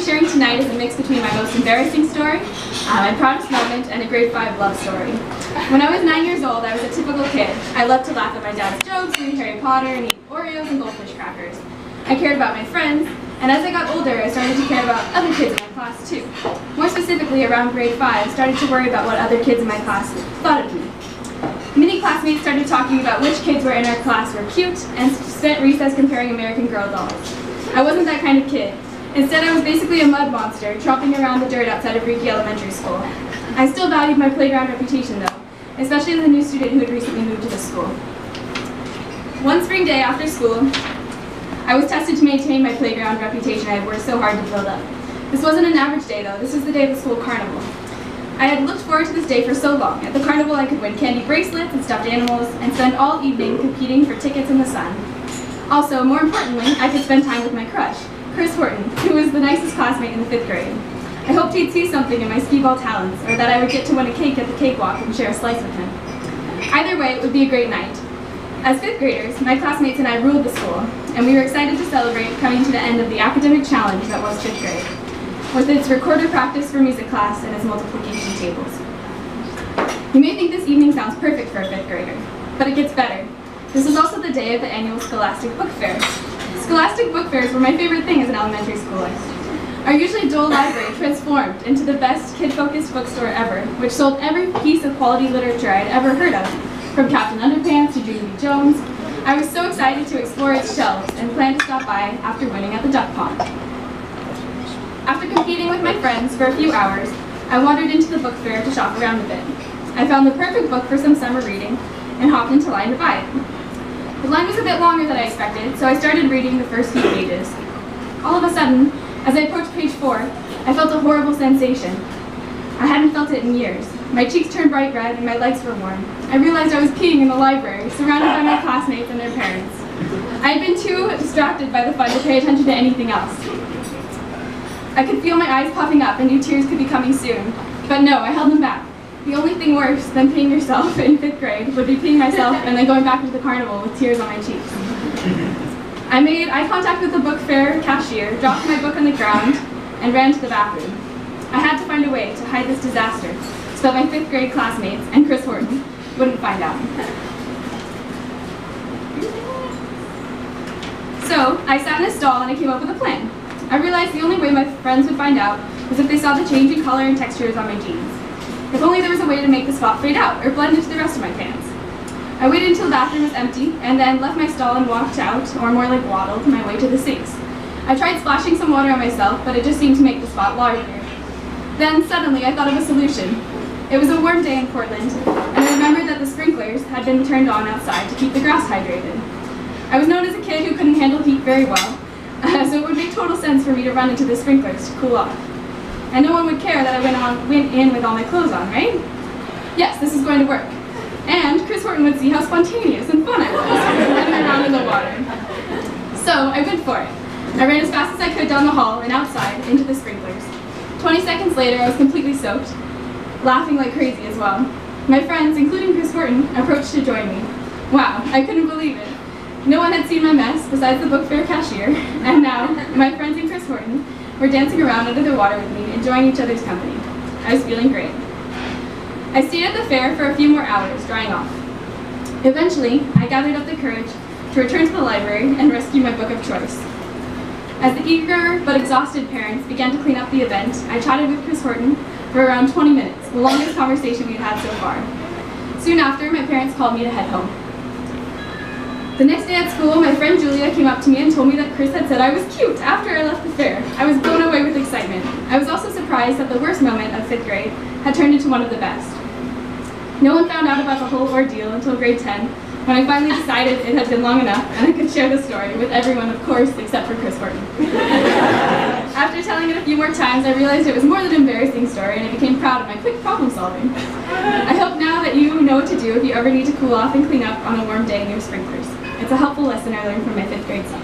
be sharing tonight is a mix between my most embarrassing story, my proudest moment, and a grade 5 love story. When I was 9 years old, I was a typical kid. I loved to laugh at my dad's jokes, read Harry Potter, and eat Oreos and goldfish crackers. I cared about my friends, and as I got older, I started to care about other kids in my class too. More specifically, around grade 5, I started to worry about what other kids in my class thought of me. Many classmates started talking about which kids were in our class were cute, and spent recess comparing American Girl dolls. I wasn't that kind of kid. Instead, I was basically a mud monster, tromping around the dirt outside of Reiki Elementary School. I still valued my playground reputation though, especially as a new student who had recently moved to the school. One spring day after school, I was tested to maintain my playground reputation I had worked so hard to build up. This wasn't an average day though, this was the day of the school carnival. I had looked forward to this day for so long. At the carnival I could win candy bracelets and stuffed animals, and spend all evening competing for tickets in the sun. Also, more importantly, I could spend time with my crush, Chris Horton, who was the nicest classmate in the 5th grade. I hoped he'd see something in my skee-ball talents, or that I would get to win a cake at the cakewalk and share a slice with him. Either way, it would be a great night. As 5th graders, my classmates and I ruled the school, and we were excited to celebrate coming to the end of the academic challenge that was 5th grade, with its recorder practice for music class and its multiplication tables. You may think this evening sounds perfect for a 5th grader, but it gets better. This is also the day of the annual Scholastic Book Fair. Scholastic book fairs were my favorite thing as an elementary schooler. Our usually dull library transformed into the best kid-focused bookstore ever, which sold every piece of quality literature I had ever heard of, from Captain Underpants to Judy B. Jones. I was so excited to explore its shelves and planned to stop by after winning at the duck pond. After competing with my friends for a few hours, I wandered into the book fair to shop around a bit. I found the perfect book for some summer reading and hopped into line to buy it. The line was a bit longer than I expected, so I started reading the first few pages. All of a sudden, as I approached page 4, I felt a horrible sensation. I hadn't felt it in years. My cheeks turned bright red and my legs were warm. I realized I was peeing in the library, surrounded by my classmates and their parents. I had been too distracted by the fun to pay attention to anything else. I could feel my eyes puffing up and knew tears could be coming soon. But no, I held them back. The only thing worse than peeing yourself in 5th grade would be peeing myself and then going back to the carnival with tears on my cheeks. I made eye contact with the book fair cashier, dropped my book on the ground, and ran to the bathroom. I had to find a way to hide this disaster so that my 5th grade classmates and Chris Horton wouldn't find out. So I sat in a stall and I came up with a plan. I realized the only way my friends would find out was if they saw the change in color and textures on my jeans. If only there was a way to make the spot fade out or blend into the rest of my pants. I waited until the bathroom was empty and then left my stall and walked out, or more like waddled, my way to the sinks. I tried splashing some water on myself, but it just seemed to make the spot larger. Then suddenly I thought of a solution. It was a warm day in Portland, and I remembered that the sprinklers had been turned on outside to keep the grass hydrated. I was known as a kid who couldn't handle heat very well, so it would make total sense for me to run into the sprinklers to cool off. And no one would care that I went in with all my clothes on, right? Yes, this is going to work. And Chris Horton would see how spontaneous and fun I was, running around in the water. So I went for it. I ran as fast as I could down the hall and outside into the sprinklers. 20 seconds later, I was completely soaked, laughing like crazy as well. My friends, including Chris Horton, approached to join me. Wow, I couldn't believe it. No one had seen my mess besides the book fair cashier, and now my friends and Chris Horton were dancing around under the water with me, enjoying each other's company. I was feeling great. I stayed at the fair for a few more hours, drying off. Eventually, I gathered up the courage to return to the library and rescue my book of choice. As the eager but exhausted parents began to clean up the event, I chatted with Chris Horton for around 20 minutes, the longest conversation we'd had so far. Soon after, my parents called me to head home. The next day at school, my friend Julia came up to me and told me that Chris had said I was cute after I left the fair. I was blown away with excitement. I was also surprised that the worst moment of 5th grade had turned into one of the best. No one found out about the whole ordeal until grade 10, when I finally decided it had been long enough and I could share the story with everyone, of course, except for Chris Horton. After telling it a few more times, I realized it was more than an embarrassing story, and I became proud of my quick problem solving. I hope now that you know what to do if you ever need to cool off and clean up on a warm day near sprinklers. It's a helpful lesson I learned from my 5th grade self.